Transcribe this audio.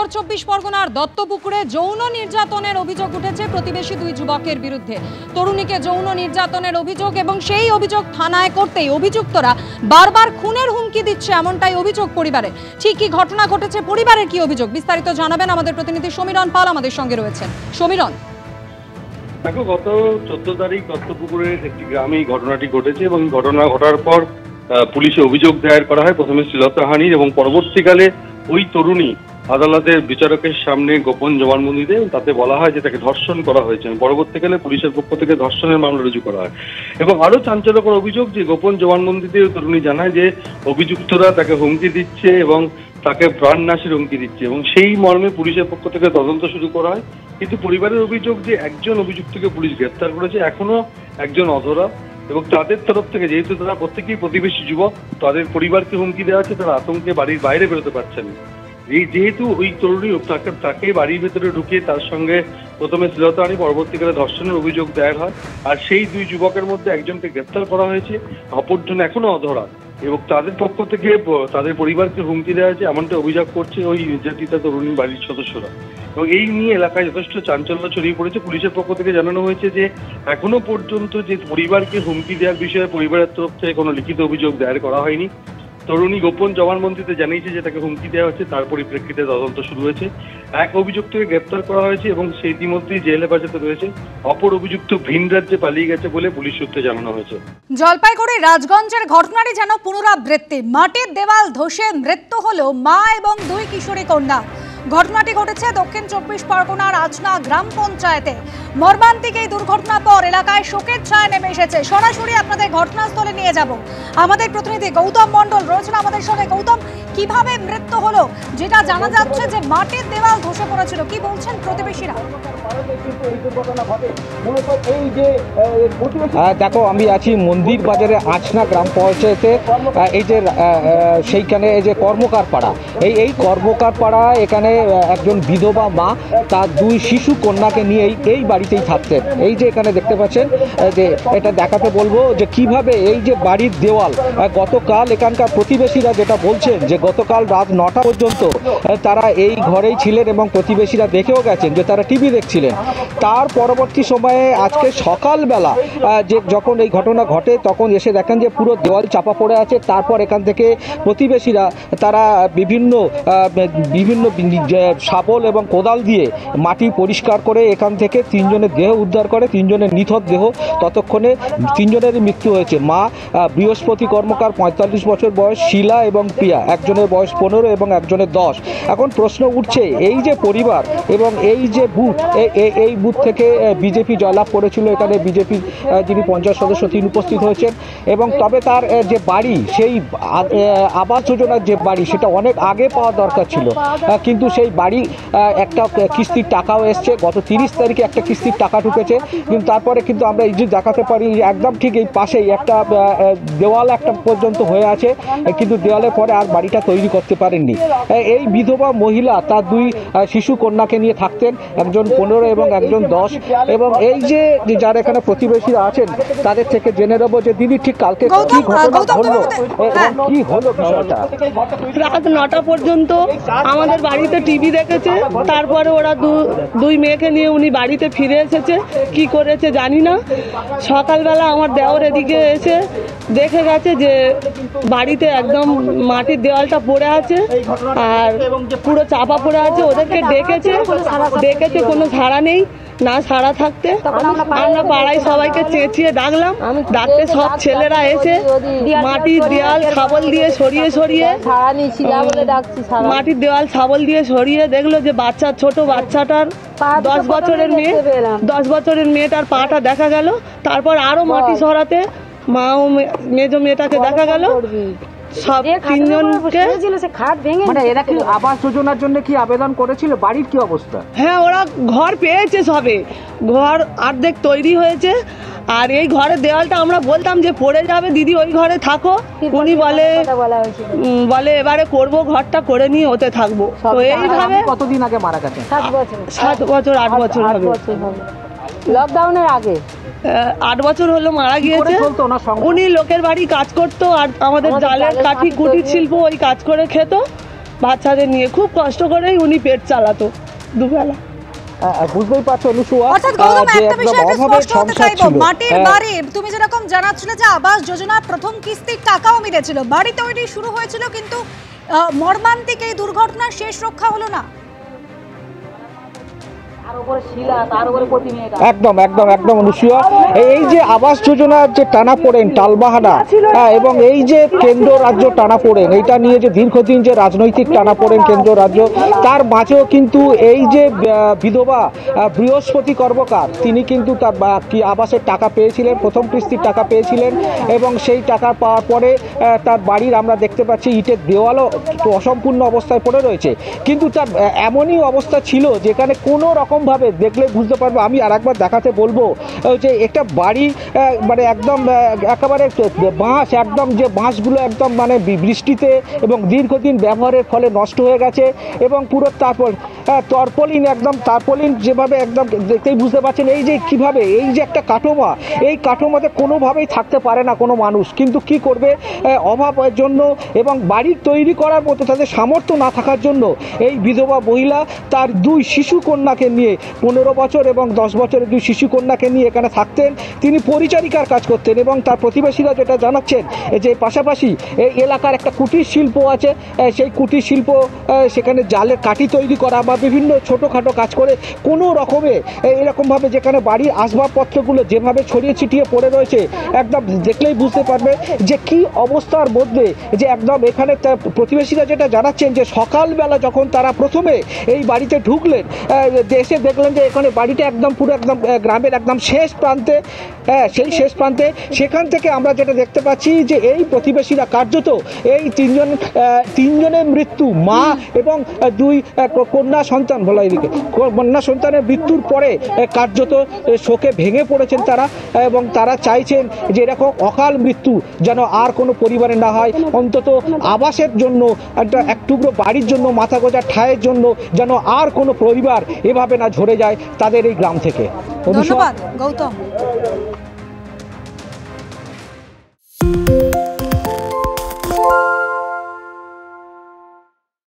উত্তর 24 পরগনার দত্তপুকুরে যৌন নির্যাতনের অভিযোগ উঠেছে প্রতিবেশী দুই যুবকের বিরুদ্ধে। তরুণীকে যৌন নির্যাতনের অভিযোগ এবং সেই অভিযোগ থানায় করতেই অভিযুক্তরা বারবার খুনের হুমকি দিচ্ছে, এমনটাই অভিযোগ পরিবারের। ঠিক কি ঘটনা ঘটেছে, পরিবারের কি অভিযোগ, বিস্তারিত জানাবেন আমাদের প্রতিনিধি সমীরণ পাল আমাদের সঙ্গে রয়েছেন। সমীরণ, দেখো, গত 14 তারিখ দত্তপুকুরের একটি গ্রামে এই ঘটনাটি ঘটেছে এবং ঘটনা ঘটার পর পুলিশে অভিযোগ দায়ের করা হয়, প্রথমে শ্লীলতাহানির এবং পরবর্তীকালে ওই তরুণী আদালতের বিচারকের সামনে গোপন জবানবন্দি দেয়। তাতে বলা হয় যে তাকে ধর্ষণ করা হয়েছে। পরবর্তীকালে পুলিশের পক্ষ থেকে ধর্ষণের মামলা রুজু করা হয় এবং আরো চাঞ্চল্যকর অভিযোগ যে গোপন জবানবন্দিতে তরুণী জানায় যে অভিযুক্তরা তাকে হুমকি দিচ্ছে এবং তাকে প্রাণনাশের হুমকি দিচ্ছে এবং সেই মর্মে পুলিশের পক্ষ থেকে তদন্ত শুরু করা হয়। কিন্তু পরিবারের অভিযোগ যে একজন অভিযুক্তকে পুলিশ গ্রেপ্তার করেছে, এখনো একজন অধরা, এবং তাদের তরফ থেকে যেহেতু তারা প্রত্যেকেই প্রতিবেশী যুবক, তাদের পরিবারকে হুমকি দেওয়া হচ্ছে, তারা আতঙ্কে বাড়ির বাইরে বেরোতে পারছেন। যেহেতু ওই তরুণী তাকে বাড়ির ভেতরে ঢুকিয়ে তার সঙ্গে প্রথমে শ্লীলতাহানি, পরবর্তীকালে ধর্ষণের অভিযোগ দায়ের হয়। আর সেই দুই যুবকের মধ্যে একজনকে গ্রেপ্তার করা হয়েছে, অপরজন এখনো অধরা, এবং তাদের পক্ষ থেকে তাদের পরিবারকে হুমকি দেওয়া হয়েছে, এমনটা অভিযোগ করছে ওই নির্যাতিতা তরুণী বাড়ির সদস্যরা। এবং এই নিয়ে এলাকায় যথেষ্ট চাঞ্চল্য ছড়িয়ে পড়েছে। পুলিশের পক্ষ থেকে জানানো হয়েছে যে এখনো পর্যন্ত যে পরিবারকে হুমকি দেওয়ার বিষয়ে পরিবারের তরফ থেকে কোনো লিখিত অভিযোগ দায়ের করা হয়নি। তরুণী গোপন জবানবন্দিতে জানিয়েছে যে তাকে হুমকি দেওয়া হচ্ছে, তার পরিপ্রেক্ষিতে তদন্ত শুরু হয়েছে। এক অভিযুক্তকে গ্রেপ্তার করা হয়েছে এবং সেই ইতিমধ্যেই জেল হেফাজতে রয়েছে। অপর অভিযুক্ত ভিন রাজ্যে পালিয়ে গেছে বলে পুলিশ সূত্রে জানানো হয়েছে। জলপাইগুড়ি রাজগঞ্জের ঘটনাটি যেন পুনরাবৃত্তি। মাটির দেওয়াল ধসে মৃত্যু হলো মা এবং দুই কিশোরী কন্যা। ঘটনাটি ঘটেছে দক্ষিণ 24 পরগনার আচনা গ্রাম পঞ্চায়েতে। মর্মান্তিক এই দুর্ঘটনার পর এলাকায় শোকের ছায়া নেমে এসেছে। সরাসরি আপনাদের ঘটনাস্থলে নিয়ে যাব। আমাদের প্রতিনিধি গৌতম মণ্ডল রয়েছেন আমাদের সঙ্গে। গৌতম, কিভাবে মৃত্যু হলো? যেটা জানা যাচ্ছে যে মাটির দেওয়াল ধসে পড়েছিল, কি বলছেন প্রতিবেশীরা? দেখো, আমি আছি মন্দির বাজারে আচনা গ্রাম পঞ্চায়েতে। এই যে সেইখানে এই যে কর্মকার পাড়া, এই কর্মকার পাড়া, এখানে একজন বিধবা মা তার দুই শিশু কন্যাকে নিয়ে এই বাড়িতেই থাকতেন। এই যে এখানে দেখতে পাচ্ছেন, যে এটা দেখাতে বলবো যে কিভাবে এই যে বাড়ির দেওয়াল, গতকাল এখানকার প্রতিবেশীরা যেটা বলছেন যে গতকাল রাত 9টা পর্যন্ত তারা এই ঘরেই ছিলেন এবং প্রতিবেশীরা দেখেও গেছেন যে তারা টিভি দেখছিলেন। তার পরবর্তী সময়ে আজকে সকালবেলা যে যখন এই ঘটনা ঘটে তখন এসে দেখেন যে পুরো দেওয়াল চাপা পড়ে আছে। তারপর এখান থেকে প্রতিবেশীরা তারা বিভিন্ন শাবল এবং কোদাল দিয়ে মাটি পরিষ্কার করে এখান থেকে 3 জনের দেহ উদ্ধার করে। 3 জনের নিথর দেহ। ততক্ষণে 3 জনেরই মৃত্যু হয়েছে। মা বৃহস্পতি কর্মকার 45 বছর বয়স, শিলা এবং প্রিয়া, একজনের বয়স 15 এবং একজনের 10। এখন প্রশ্ন উঠছে এই যে পরিবার এবং এই যে বুথ, এই বুথ থেকে বিজেপি জয়লাভ করেছিল। এখানে বিজেপি যিনি পঞ্চায়েত সদস্য তিনি উপস্থিত হয়েছেন এবং তবে তার যে বাড়ি, সেই আবাস যোজনার যে বাড়ি, সেটা অনেক আগে পাওয়া দরকার ছিল। কিন্তু সেই বাড়ি একটা কিস্তির টাকাও এসছে। গত 30 তারিখে একটা কিস্তির টাকা ঢুকেছে। কিন্তু তারপরে কিন্তু আমরা এই যে দেখাতে পারি একদম ঠিক এই পাশেই একটা দেওয়াল একটা পর্যন্ত হয়ে আছে, কিন্তু দেওয়ালের পরে আর বাড়িটা তৈরি করতে পারেননি। এই বিধবা মহিলা তার দুই শিশু কন্যাকে নিয়ে থাকতেন, একজন 15 এবং একজন 10। এবং এই যে যারা এখানে প্রতিবেশীরা আছেন তাদের থেকে জেনে নেবো যে দিদি ঠিক কালকে কি ঘটনা হলো, কি হলো বিষয়টা। রাত 9টা পর্যন্ত আমাদের বাড়িতে টিভি দেখেছে। তারপরে ওরা দুই মেয়েকে নিয়ে উনি বাড়িতে ফিরে এসেছে। কি করেছে জানি না। সকালবেলা আমার দেওর এদিকে এসে দেখে গেছে যে বাড়িতে একদম মাটির দেওয়ালটা পড়ে আছে আর পুরো চাপা পড়ে আছে। ওদেরকে ডেকেছে, কোনো সাড়া নেই। না সাড়া থাকতে আমরা পাড়ায় সবাইকে চেঁচিয়ে ডাকলাম। ডাকতে সব ছেলেরা এসে মাটির দেওয়াল শাবল দিয়ে সরিয়ে মাটির দেওয়াল শাবল দিয়ে সরিয়ে দেখলো যে ছোট বাচ্চাটার 10 বছরের মেয়েটার পাটা দেখা গেল। তারপর আরো মাটি সরাতে মা ও মেজো মেয়েটাকে দেখা গেল। সব 3 জনকে। মানে এরা কি আবাস যোজনার জন্য কি আবেদন করেছিল? বাড়ির কি অবস্থা? হ্যাঁ, ওরা ঘর পেয়েছে, সবে ঘর অর্ধেক তৈরি হয়েছে। আর এই ঘরের দেওয়ালটা আমরা বলতাম যে পড়ে যাবে, দিদি ওই ঘরে থাকো। উনি বলে এবারে করব, ঘরটা করে নিয়ে ওতে থাকবো। তো এইভাবে কতদিন আগে মারা গেছে? 7 বছর 8 বছর হবে। লকডাউনের আগে 8 বছর হলো মারা গিয়েছে। উনি লোকের বাড়ি কাজ করতো আর আমাদের জালের কাঠি কুটির শিল্প ওই কাজ করে খেত। বাচ্চাদের নিয়ে খুব কষ্ট করেই উনি পেট চালাতো দুবেলা। বুঝতেই পারছো অনুসুয়া, অর্থাৎ গৌতম যে একটা একদম বিষয় একটু অভাবের স্পষ্ট হতে সংসার চাইবো, ছিল। মাটির বাড়ি তুমি যেরকম জানাচ্ছিলে যে আবাস যোজনার প্রথম কিস্তির টাকাও মিলেছিল, বাড়ি তৈরি শুরু হয়েছিল, কিন্তু মর্মান্তিক এই দুর্ঘটনার শেষ রক্ষা হলো না। একদম একদম একদম অনুসুয়া, এই যে আবাস যোজনার যে টানাপোড়েন টালবাহানা এবং এই যে কেন্দ্র রাজ্য টানাপোড়েন, এইটা নিয়ে যে দীর্ঘদিন যে রাজনৈতিক টানাপোড়েন কেন্দ্র রাজ্য, তার মাঝেও কিন্তু এই যে বিধবা বৃহস্পতি কর্মকার, তিনি কিন্তু তার কি আবাসের টাকা পেয়েছিলেন, প্রথম কিস্তির টাকা পেয়েছিলেন এবং সেই টাকা পাওয়ার পরে তার বাড়ির আমরা দেখতে পাচ্ছি ইটের দেওয়ালও অসম্পূর্ণ অবস্থায় পড়ে রয়েছে। কিন্তু তার এমনই অবস্থা ছিল যেখানে কোনো রকমভাবে দেখলে বুঝতে পারবো, আমি আর একবার দেখাতে বলবো যে একটা বাড়ি মানে একদম একেবারে বাঁশ, একদম যে বাঁশগুলো একদম মানে বৃষ্টিতে এবং দীর্ঘদিন ব্যবহারের ফলে নষ্ট হয়ে গেছে এবং পুরো তারপর তরপলিন, একদম তারপলিন যেভাবে একদম দেখতেই বুঝতে পারছেন এই যে কিভাবে এই যে একটা কাঠামো, এই কাঠামোতে কোনোভাবেই থাকতে পারে না কোনো মানুষ। কিন্তু কি করবে, অভাবের জন্য এবং বাড়ি তৈরি করার মতো তাদের সামর্থ্য না থাকার জন্য এই বিধবা মহিলা তার দুই শিশু কন্যাকে নিয়ে, 15 বছর এবং 10 বছরের দুই শিশু কন্যাকে নিয়ে এখানে থাকতেন। তিনি পরিচারিকার কাজ করতেন এবং তার প্রতিবেশীরা যেটা জানাচ্ছেন যে পাশাপাশি এই এলাকার একটা কুটির শিল্প আছে, সেই কুটির শিল্প সেখানে জালের কাঠি তৈরি করা বা বিভিন্ন ছোটোখাটো কাজ করে কোনো রকমে এরকমভাবে যেখানে বাড়ির আসবাবপত্রগুলো যেভাবে ছড়িয়ে ছিটিয়ে পড়ে রয়েছে, একদম দেখলেই বুঝতে পারবে যে কি অবস্থার মধ্যে যে একদম এখানে প্রতিবেশীরা যেটা জানাচ্ছেন যে সকালবেলা যখন তারা প্রথমে এই বাড়িতে ঢুকলেন, এসে দেখলেন যে এখানে বাড়িটা একদম পুরো একদম গ্রামের একদম শেষ প্রান্তে, সেই শেষ প্রান্তে সেখান থেকে আমরা যেটা দেখতে পাচ্ছি যে এই প্রতিবেশীরা কার্যত এই তিনজনের মৃত্যু, মা এবং দুই কন্যা সন্তান, বলা এদিকে কন্যা সন্তানের মৃত্যুর পরে কার্যত শোকে ভেঙে পড়েছেন তারা এবং তারা চাইছেন যে এরকম অকাল মৃত্যু যেন আর কোনো পরিবারে না হয়, অন্তত আবাসের জন্য এক টুকরো বাড়ির জন্য, মাথা গোঁজার ঠাঁইয়ের জন্য যেন আর কোনো পরিবার এভাবে না ঝরে যায় তাদের এই গ্রাম থেকে। ধন্যবাদ গৌতম।